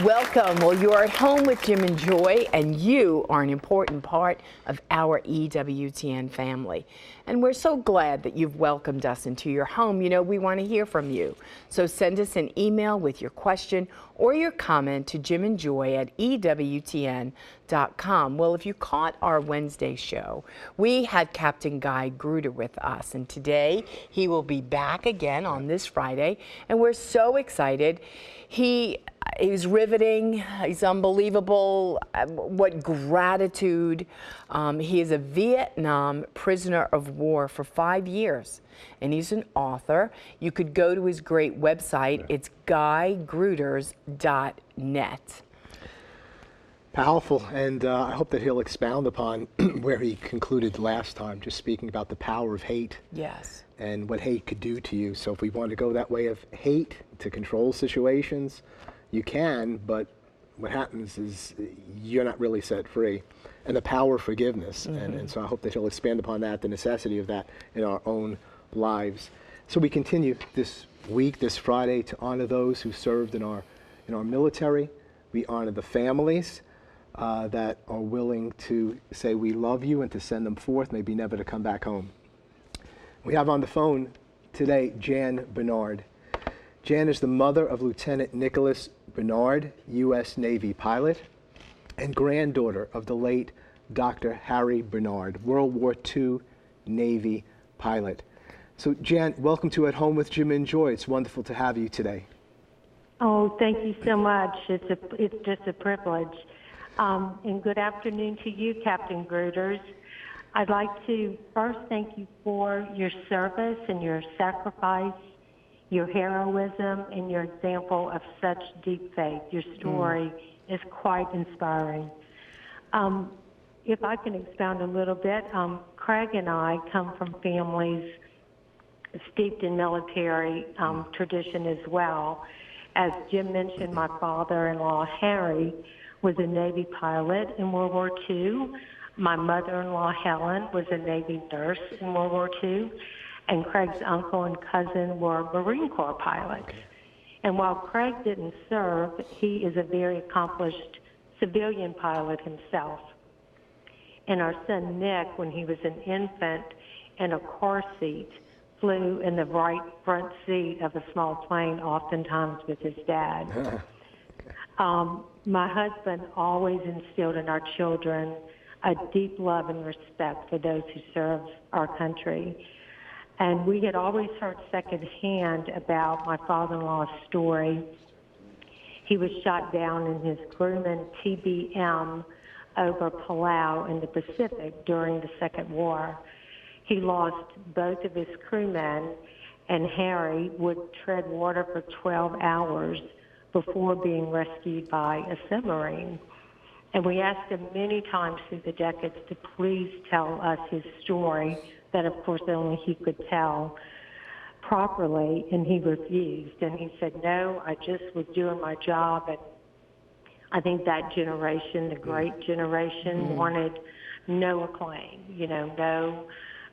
Welcome. Well, you're at home with Jim and Joy, and you are an important part of our EWTN family. And we're so glad that you've welcomed us into your home. You know, we want to hear from you. So send us an email with your question or your comment to jimandjoy@ewtn.com. Well, if you caught our Wednesday show, we had Captain Guy Gruters with us, and today he will be back again on this Friday, and we're so excited. He's riveting. He's unbelievable. What gratitude. He is a Vietnam prisoner of war for 5 years, and he's an author. You could go to his great website. It's guygruters.net. Powerful, and I hope that he'll expound upon where he concluded last time, just speaking about the power of hate. Yes. And what hate could do to you. So if we want to go that way of hate to control situations, you can, but what happens is you're not really set free. And the power of forgiveness. And so I hope that he'll expand upon that, the necessity of that in our own lives. So we continue this week, this Friday, to honor those who served in our military. We honor the families that are willing to say we love you and to send them forth, maybe never to come back home. We have on the phone today Jan Bernard. Jan is the mother of Lieutenant Nicholas Bernard, U.S. Navy pilot, and granddaughter of the late Dr. Harry Bernard, World War II Navy pilot. So Jan, welcome to At Home with Jim and Joy. It's wonderful to have you today. Oh, thank you so much. It's just a privilege. And good afternoon to you, Captain Gruters. I'd like to first thank you for your service and your sacrifice, your heroism, and your example of such deep faith. Your story is quite inspiring. If I can expound a little bit, Craig and I come from families steeped in military tradition as well. As Jim mentioned, my father-in-law, Harry, was a Navy pilot in World War II. My mother-in-law, Helen, was a Navy nurse in World War II. And Craig's uncle and cousin were Marine Corps pilots. And while Craig didn't serve, he is a very accomplished civilian pilot himself. And our son Nick, when he was an infant in a car seat, flew in the right front seat of a small plane, oftentimes with his dad. My husband always instilled in our children a deep love and respect for those who serve our country. And we had always heard secondhand about my father-in-law's story. He was shot down in his Grumman TBM over Palau in the Pacific during the Second War. He lost both of his crewmen, and Harry would tread water for 12 hours before being rescued by a submarine. And we asked him many times through the decades to please tell us his story, that of course only he could tell properly, and he refused. And he said, no, I just was doing my job. And I think that generation, the great generation, wanted no acclaim, no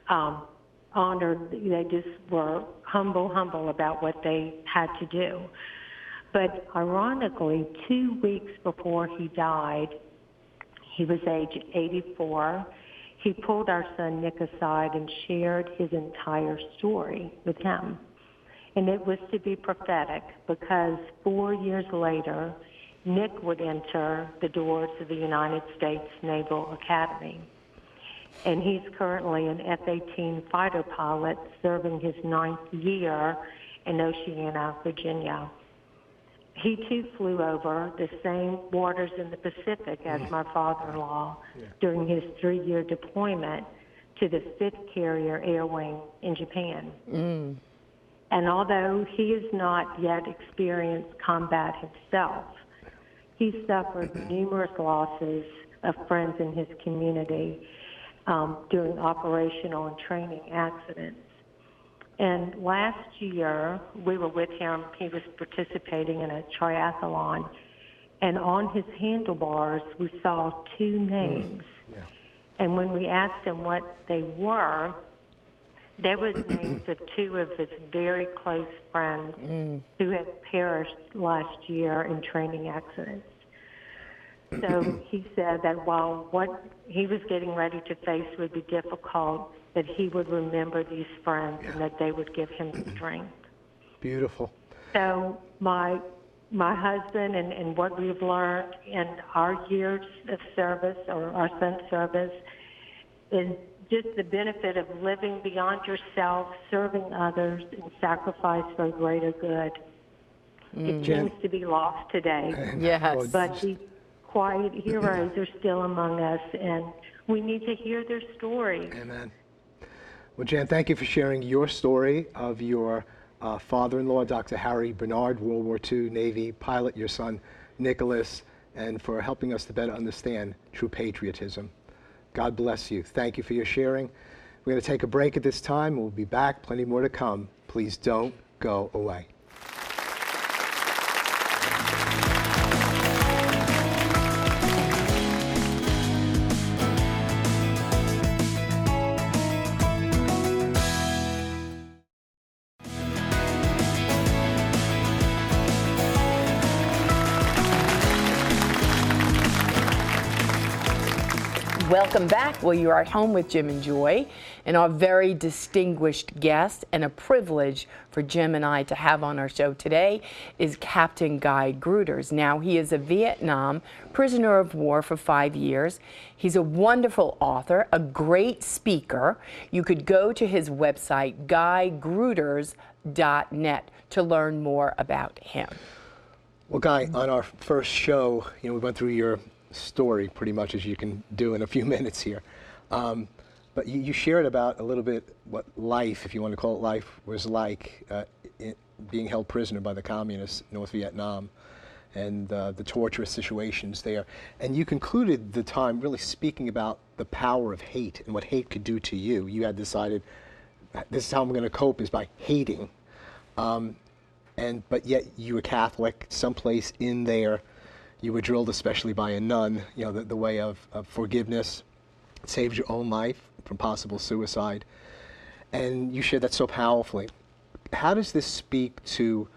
honor. They just were humble about what they had to do. But ironically, 2 weeks before he died, he was age 84. He pulled our son Nick aside and shared his entire story with him. And it was to be prophetic, because 4 years later, Nick would enter the doors of the United States Naval Academy. And he's currently an F-18 fighter pilot serving his 9th year in Oceana, Virginia. He too flew over the same waters in the Pacific as my father-in-law during his 3-year deployment to the 5th Carrier Air Wing in Japan. And although he has not yet experienced combat himself, he suffered numerous losses of friends in his community during operational and training accidents. And last year, we were with him. He was participating in a triathlon. And on his handlebars, we saw 2 names. And when we asked him what they were, there was names of two of his very close friends who had perished last year in training accidents. So he said that while what he was getting ready to face would be difficult, that he would remember these friends and that they would give him strength. Beautiful. So my husband and what we've learned in our years of service, or our son's service, is just the benefit of living beyond yourself, serving others, and sacrifice for greater good. It seems to be lost today. Yes. But these quiet heroes are still among us, and we need to hear their story. Amen. Well, Jan, thank you for sharing your story of your father-in-law, Dr. Harry Bernard, World War II Navy pilot, your son, Nicholas, and for helping us to better understand true patriotism. God bless you. Thank you for your sharing. We're going to take a break at this time. We'll be back. Plenty more to come. Please don't go away. Welcome back. Well, you are at home with Jim and Joy, and our very distinguished guest, and a privilege for Jim and I to have on our show today, is Captain Guy Gruters. Now, he is a Vietnam prisoner of war for 5 years. He's a wonderful author, a great speaker. You could go to his website, guygruters.net, to learn more about him. Well, Guy, on our first show, we went through your story pretty much as you can do in a few minutes here. But you shared about a little bit what life, if you want to call it life, was like being held prisoner by the communists in North Vietnam, and the torturous situations there. And you concluded the time really speaking about the power of hate and what hate could do to you. You had decided, this is how I'm going to cope, is by hating. But yet you were Catholic. Someplace in there you were drilled, especially by a nun, the way of forgiveness. It saved your own life from possible suicide. And you shared that so powerfully. How does this speak to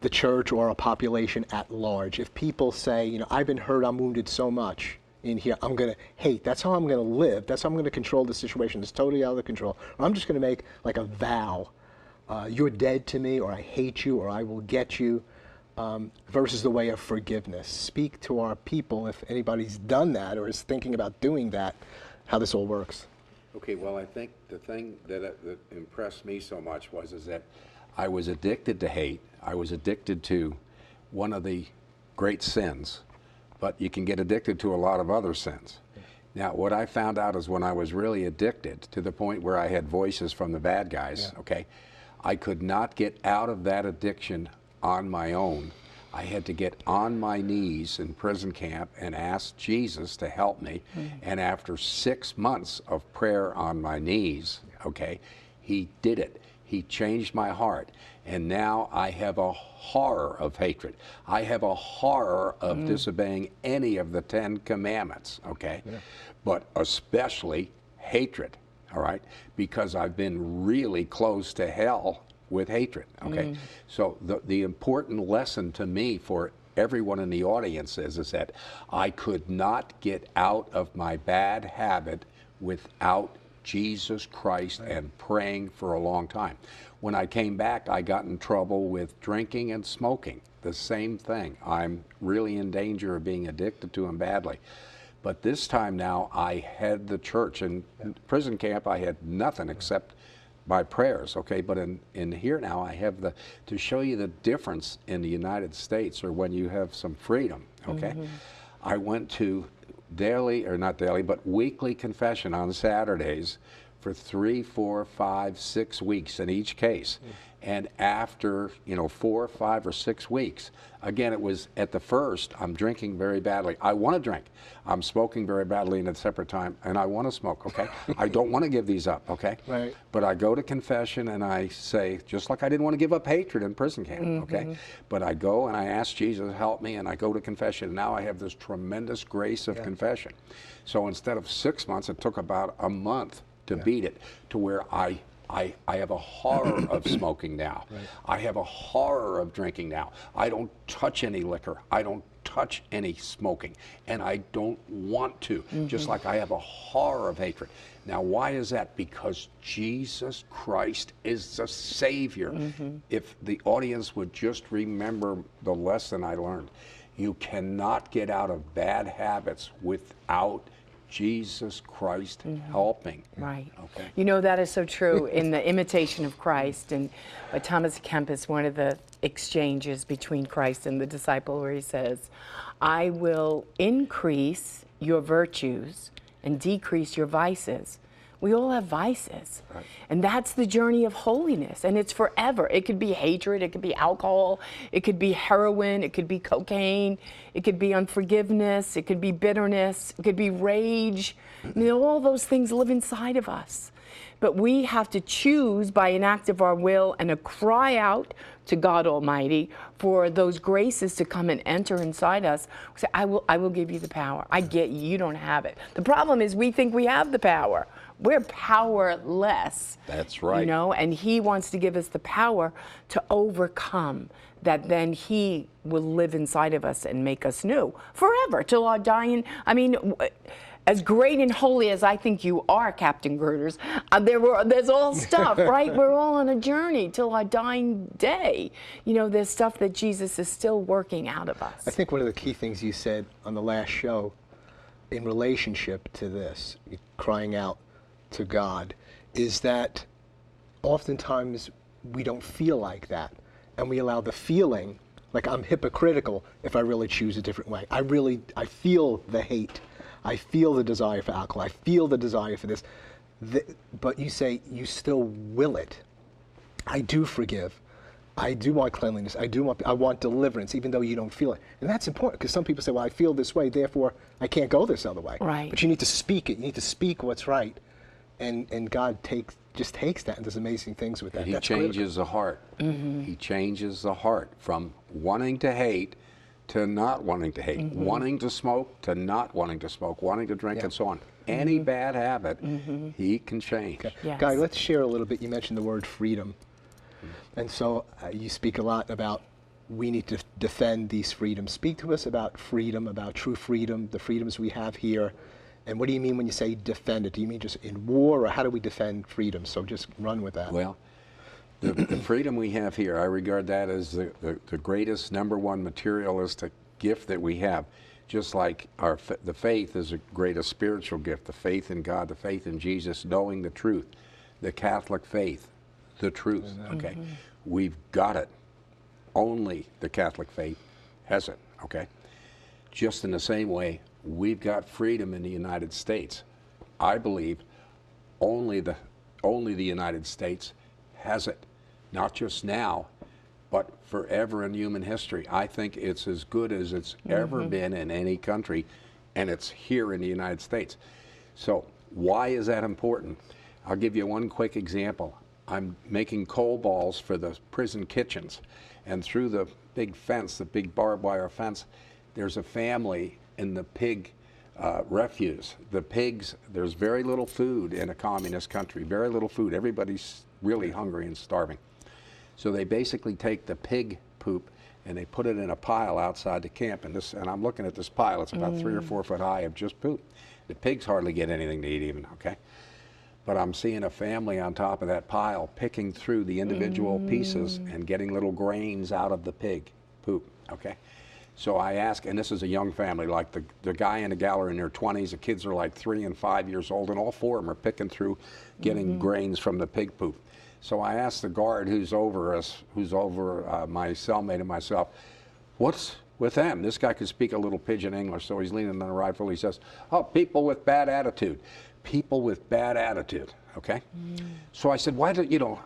the church or a population at large? If people say, I've been hurt, I'm wounded so much in here, I'm going to hate. That's how I'm going to live. That's how I'm going to control the situation. It's totally out of control. Or I'm just going to make like a vow. You're dead to me, or I hate you, or I will get you. Versus the way of forgiveness. Speak to our people, if anybody's done that or is thinking about doing that, how this all works. Okay, well, I think the thing that impressed me so much is that I was addicted to hate. I was addicted to one of the great sins, but you can get addicted to a lot of other sins. Now, what I found out is when I was really addicted to the point where I had voices from the bad guys, okay, I could not get out of that addiction on my own. I had to get on my knees in prison camp and ask Jesus to help me. And after 6 months of prayer on my knees, okay, he did it. He changed my heart. And now I have a horror of hatred. I have a horror of disobeying any of the 10 commandments, okay? But especially hatred, all right? Because I've been really close to hell with hatred, okay? So the important lesson to me for everyone in the audience is that I could not get out of my bad habit without Jesus Christ and praying for a long time. When I came back, I got in trouble with drinking and smoking. The same thing. I'm really in danger of being addicted to them badly. But this time now, I had the church. In prison camp, I had nothing except by prayers, okay? But in here now, I have to show you the difference in the United States, or when you have some freedom, okay? I went to weekly confession on Saturdays for 3, 4, 5, 6 weeks in each case. And after, 4, 5, or 6 weeks, again, it was at the first, I'm drinking very badly. I want to drink. I'm smoking very badly in a separate time, and I want to smoke, okay? I don't want to give these up, okay? Right. But I go to confession and I say, just like I didn't want to give up hatred in prison camp, okay? But I go and I ask Jesus to help me, and I go to confession. Now I have this tremendous grace of confession. So instead of 6 months, it took about a month to beat it, to where I I have a horror of smoking now. Right. I have a horror of drinking now. I don't touch any liquor. I don't touch any smoking. And I don't want to, just like I have a horror of hatred. Now, why is that? Because Jesus Christ is the Savior. If the audience would just remember the lesson I learned, you cannot get out of bad habits without Jesus Christ helping. Right. Okay. You know, that is so true. In the Imitation of Christ, and by Thomas Kempis, one of the exchanges between Christ and the disciple, where he says, I will increase your virtues and decrease your vices. We all have vices. Right. And that's the journey of holiness. And it's forever. It could be hatred. It could be alcohol. It could be heroin. It could be cocaine. It could be unforgiveness. It could be bitterness. It could be rage. I mean, all those things live inside of us. But we have to choose by an act of our will and a cry out to God Almighty for those graces to come and enter inside us. We say, I will give you the power. I get you. You don't have it. The problem is we think we have the power. We're powerless. That's right. You know, and He wants to give us the power to overcome, that then He will live inside of us and make us new forever till our dying. I mean, as great and holy as I think you are, Captain Gruters, there's all stuff, right? We're all on a journey till our dying day. You know, there's stuff that Jesus is still working out of us. I think one of the key things you said on the last show in relationship to this, crying out to God, is that oftentimes we don't feel like that. And we allow the feeling, like I'm hypocritical if I really choose a different way. I feel the hate. I feel the desire for alcohol. I feel the desire for this. But you say you still will it. I do forgive. I do want cleanliness. I want deliverance, even though you don't feel it. And that's important, because some people say, well, I feel this way, therefore I can't go this other way. Right. But you need to speak it. You need to speak what's right. And God just takes that and does amazing things with that. And He That's changes the heart. He changes the heart from wanting to hate to not wanting to hate, wanting to smoke to not wanting to smoke, wanting to drink, and so on. Any bad habit, He can change. Okay. Yes. Guy, let's share a little bit. You mentioned the word freedom. And so you speak a lot about we need to defend these freedoms. Speak to us about freedom, about true freedom, the freedoms we have here. And what do you mean when you say defend it? Do you mean just in war, or how do we defend freedom? So just run with that. Well, the freedom we have here, I regard that as the greatest, #1 materialistic gift that we have. Just like the faith is the greatest spiritual gift, the faith in God, the faith in Jesus, knowing the truth, the Catholic faith, the truth, okay? We've got it. Only the Catholic faith has it, okay? Just in the same way, we've got freedom in the United States. I believe only the United States has it. Not just now, but forever in human history. I think it's as good as it's ever been in any country, and it's here in the United States. So why is that important? I'll give you one quick example. I'm making coal balls for the prison kitchens, and through the big fence, the big barbed wire fence, there's a family in the pig refuse. The pigs, there's very little food in a communist country, very little food. Everybody's really hungry and starving. So they basically take the pig poop and they put it in a pile outside the camp. And I'm looking at this pile. It's about 3 or 4 foot high of just poop. The pigs hardly get anything to eat even, okay? But I'm seeing a family on top of that pile picking through the individual pieces and getting little grains out of the pig poop, okay? So I ask, and this is a young family, like the guy and the gal are in their 20s, the kids are like 3 and 5 years old, and all 4 of them are picking through, getting grains from the pig poop. So I asked the guard who's over us, my cellmate and myself, what's with them? This guy could speak a little pidgin English, so he's leaning on the rifle. He says, oh, people with bad attitude. People with bad attitude, okay? So I said,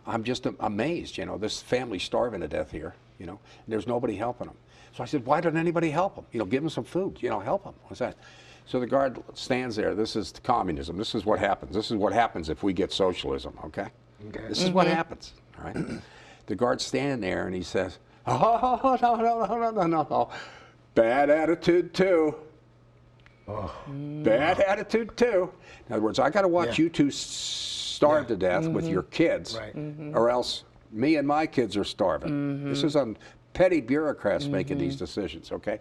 I'm just amazed, this family's starving to death here, and there's nobody helping them. So I said, why doesn't anybody help them? Give them some food, help them. What's that? So the guard stands there. This is communism. This is what happens. This is what happens if we get socialism, okay? This is what happens, all right? The guard's standing there and he says, oh, no. Bad attitude too. Oh. Bad attitude too. In other words, I got to watch you two starve to death with your kids, Right. or else me and my kids are starving. This is on petty bureaucrats making these decisions, okay?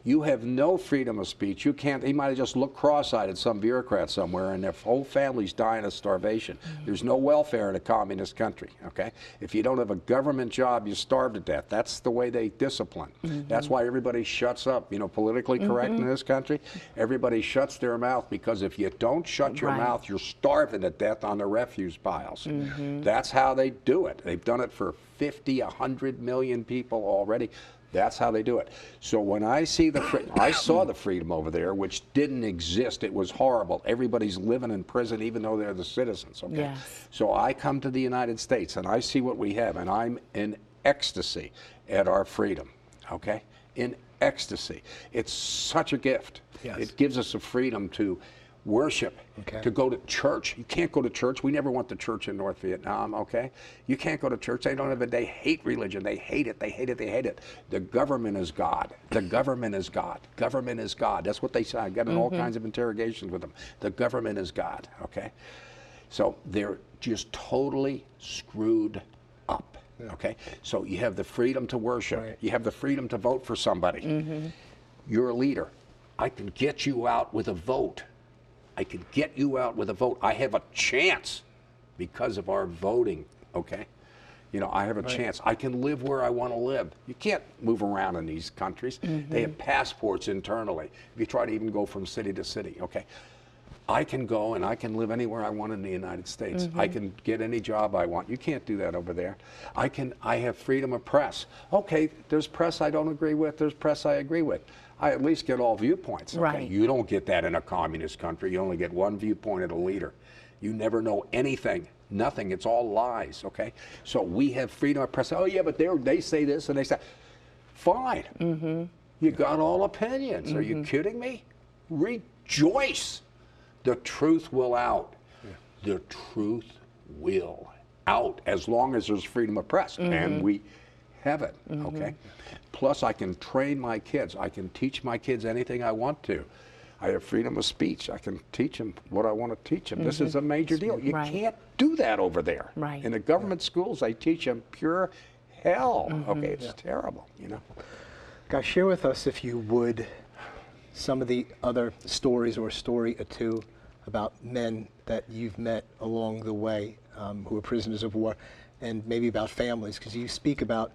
You have no freedom of speech. You can't, he might have just looked cross-eyed at some bureaucrat somewhere and their whole family's dying of starvation. There's no welfare in a communist country, okay? If you don't have a government job, you starve to death. That's the way they discipline. That's why everybody shuts up, you know, politically correct in this country. Everybody shuts their mouth because if you don't shut your mouth, you're starving to death on the refuse piles. That's how they do it. They've done it for 50, 100 million people already. That's how they do it. So when I see I saw the freedom over there, which didn't exist. It was horrible. Everybody's living in prison, even though they're the citizens. Okay. Yes. So I come to the United States and I see what we have, and I'm in ecstasy at our freedom. Okay, in ecstasy. It's such a gift. Yes. It gives us a freedom to worship, to go to church. You can't go to church. We never went to church in North Vietnam, okay? You can't go to church. They don't have it. They hate religion. They hate it. They hate it. They hate it. The government is God. The government is God. Government is God. That's what they say. I got in all kinds of interrogations with them. The government is God, okay? So they're just totally screwed up, okay? So you have the freedom to worship. Right. You have the freedom to vote for somebody. You're a leader. I can get you out with a vote. I can get you out with a vote. I have a chance because of our voting, okay? You know, I have a chance. I can live where I want to live. You can't move around in these countries. They have passports internally. If you try to even go from city to city, okay? I can go and I can live anywhere I want in the United States. I can get any job I want. You can't do that over there. I have freedom of press. Okay, there's press I don't agree with. There's press I agree with. I at least get all viewpoints. Okay? Right. You don't get that in a communist country. You only get one viewpoint of the leader. You never know anything, nothing. It's all lies, okay? So we have freedom of press. Oh, yeah, but they say this and they say, fine. You got all opinions. Are you kidding me? Rejoice. The truth will out. The truth will out as long as there's freedom of press. And we have it, okay? Plus, I can train my kids. I can teach my kids anything I want to. I have freedom of speech. I can teach them what I want to teach them. This is a major deal. You can't do that over there. In the government schools, they teach them pure hell. Okay, it's terrible, you know. Guy, share with us, if you would, some of the other stories or a story or two about men that you've met along the way who are prisoners of war, and maybe about families, because you speak about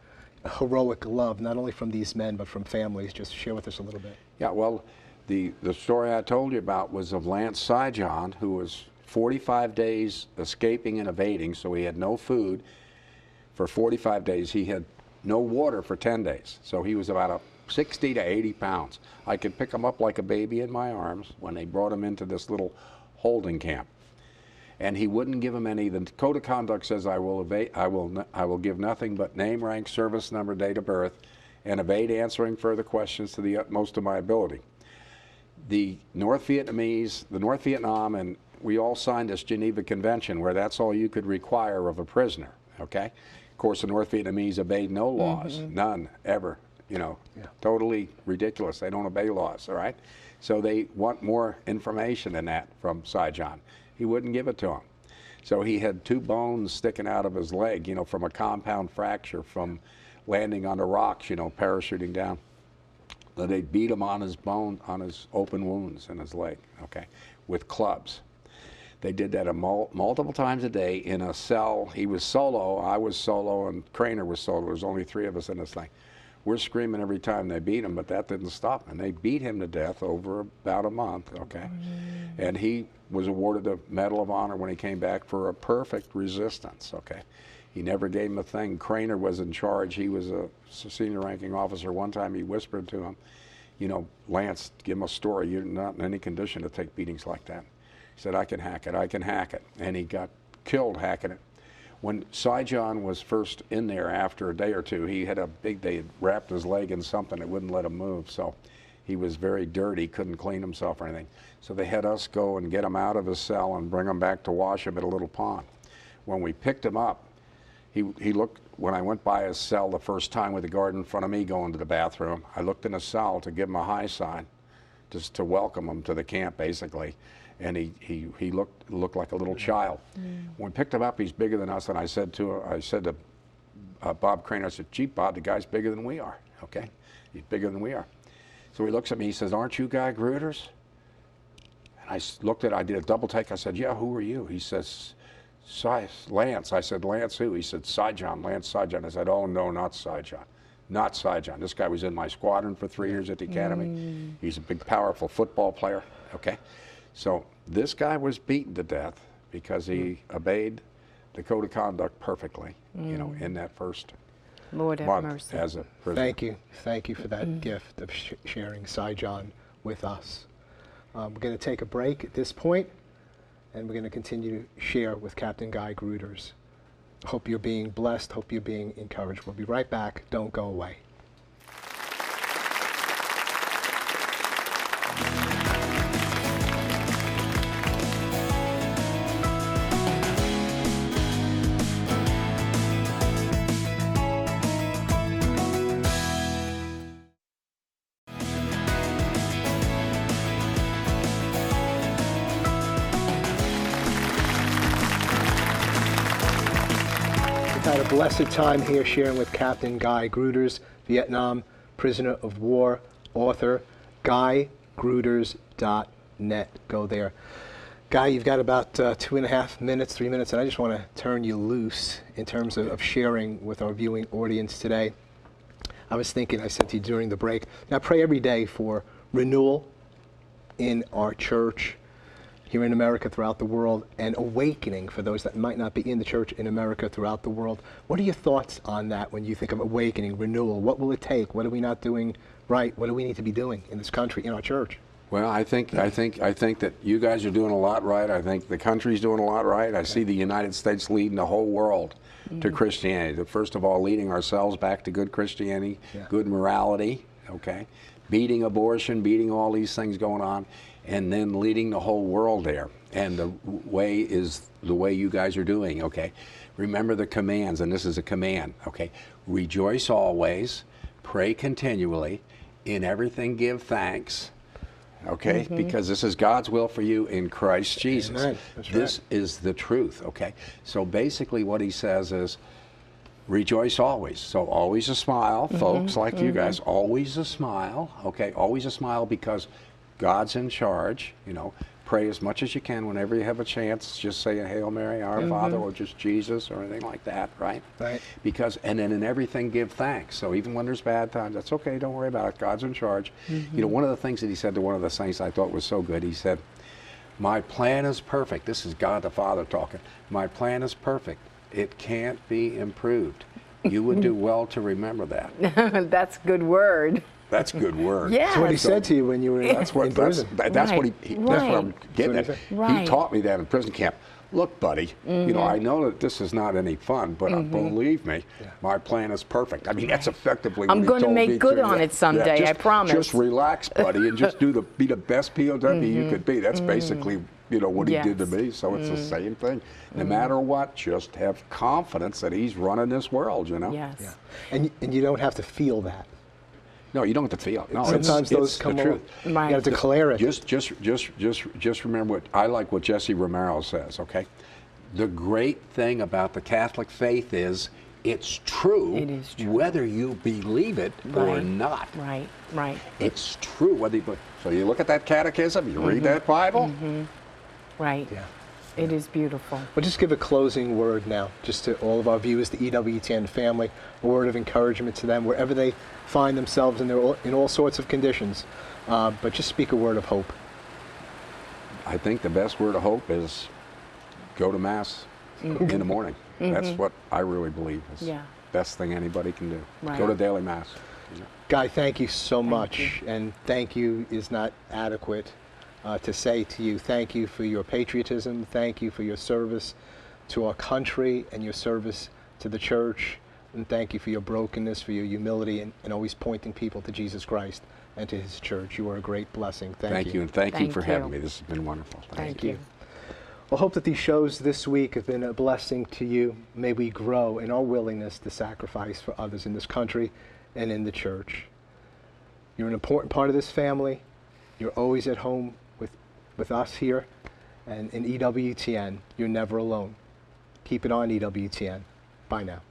heroic love, not only from these men, but from families. Just share with us a little bit. Yeah, well, the story I told you about was of Lance Sijon, who was 45 days escaping and evading, so he had no food for 45 days. He had no water for 10 days, so he was about 60 to 80 pounds. I could pick him up like a baby in my arms when they brought him into this little holding camp. And he wouldn't give him any. The code of conduct says I will give nothing but name, rank, service number, date of birth, and evade answering further questions to the utmost of my ability. The North Vietnam, and we all signed this Geneva Convention where that's all you could require of a prisoner, okay? Of course, the North Vietnamese obeyed no laws, none, ever, you know, totally ridiculous. They don't obey laws, all right? So they want more information than that from Sijon. He wouldn't give it to him. So he had 2 bones sticking out of his leg, you know, from a compound fracture from landing on the rocks, you know, parachuting down. They beat him on his bone, on his open wounds in his leg, okay, with clubs. They did that multiple times a day in a cell. He was solo, I was solo, and Craner was solo. There was only 3 of us in this thing. We're screaming every time they beat him, but that didn't stop him. And they beat him to death over about a month, okay? And he was awarded the Medal of Honor when he came back for a perfect resistance, okay? He never gave him a thing. Craner was in charge. He was a senior ranking officer. One time he whispered to him, you know, Lance, give him a story. You're not in any condition to take beatings like that. He said, I can hack it, I can hack it. And he got killed hacking it. When Sijon was first in there after a day or two, he had they had wrapped his leg in something that wouldn't let him move. So he was very dirty, couldn't clean himself or anything. So they had us go and get him out of his cell and bring him back to wash him at a little pond. When we picked him up, he looked, when I went by his cell the first time with the guard in front of me going to the bathroom, I looked in his cell to give him a high sign. just to welcome him to the camp, basically. And he looked like a little child. When we picked him up, he's bigger than us. And I said to Bob Crane, I said, "Gee, Bob, the guy's bigger than we are. Okay, he's bigger than we are." So he looks at me. He says, "Aren't you Guy Gruters?" And I looked at it. I did a double take. I said, "Yeah, who are you?" He says, "Lance." I said, "Lance who?" He said, "Cy John, Lance Cy John." I said, "Oh no, not Cy John. Not Cy John. This guy was in my squadron for 3 years at the academy. He's a big, powerful football player." Okay. So this guy was beaten to death because he obeyed the code of conduct perfectly, you know, in that first Lord have month mercy. as a prisoner. Thank you for that gift of sharing Cy John with us. We're going to take a break at this point, and we're going to continue to share with Captain Guy Gruters. Hope you're being blessed. Hope you're being encouraged. We'll be right back. Don't go away. Had a blessed time here sharing with Captain Guy Gruters, Vietnam prisoner of war, author, guygruters.net. Go there. Guy, you've got about 2.5 minutes, 3 minutes, and I just want to turn you loose in terms of sharing with our viewing audience today. I was thinking, I said to you during the break, now I pray every day for renewal in our church, here in America, throughout the world, and awakening for those that might not be in the church in America, throughout the world. What are your thoughts on that when you think of awakening, renewal? What will it take? What are we not doing right? What do we need to be doing in this country, in our church? Well, I think that you guys are doing a lot right. I think the country's doing a lot right. I see the United States leading the whole world to Christianity. First of all, leading ourselves back to good Christianity, good morality, okay? Beating abortion, beating all these things going on, and then leading the whole world there. And the way is the way you guys are doing, okay? Remember the commands, and this is a command, okay? Rejoice always, pray continually, in everything give thanks, okay? Because this is God's will for you in Christ Jesus. Amen. That's this right. is the truth, okay? So basically what he says is, rejoice always. So always a smile, folks like you guys, always a smile, okay? Always a smile because God's in charge, you know. Pray as much as you can whenever you have a chance. Just say a Hail Mary, Our Father, or just Jesus, or anything like that, right? Right. Because, and then in everything give thanks. So even when there's bad times, that's okay, don't worry about it. God's in charge. You know, one of the things that he said to one of the saints I thought was so good, he said, "My plan is perfect." This is God the Father talking. "My plan is perfect. It can't be improved." You would do well to remember that. That's a good word. That's a good word. Yeah. That's what he said to you when you were in prison. That's what he that's what I'm getting at. Right. He taught me that in prison camp. Look, buddy, you know, I know that this is not any fun, but believe me, my plan is perfect. I mean, that's effectively what I'm he going to told me make good too. on it someday, I promise. Just relax, buddy, and just be the best POW you could be. That's basically, you know, what he did to me. So it's the same thing. No matter what, just have confidence that he's running this world, you know? Yes. Yeah. And you don't have to feel that. No, you don't have to feel it. No, Sometimes those come the truth. Right. You have to declare it. Just remember what Jesse Romero says, okay? The great thing about the Catholic faith is it's true, It is true. whether you believe it or not. Right, right, It's true whether you believe. So you look at that catechism, you read that Bible. right. Yeah. It is beautiful. We'll just give a closing word now, just to all of our viewers, the EWTN family, a word of encouragement to them wherever they find themselves in all sorts of conditions. But just speak a word of hope. I think the best word of hope is go to Mass in the morning. That's what I really believe is the best thing anybody can do. Right. Go to daily Mass. You know. Guy, thank you so much. And thank you is not adequate to say to you. Thank you for your patriotism. Thank you for your service to our country and your service to the church. And thank you for your brokenness, for your humility, and always pointing people to Jesus Christ and to his church. You are a great blessing. Thank you. And thank you for Thank having you. me. This has been wonderful. Thank you. Well, hope that these shows this week have been a blessing to you. May we grow in our willingness to sacrifice for others in this country and in the church. You're an important part of this family. You're always at home with us here, and in EWTN, you're never alone. Keep it on EWTN. Bye now.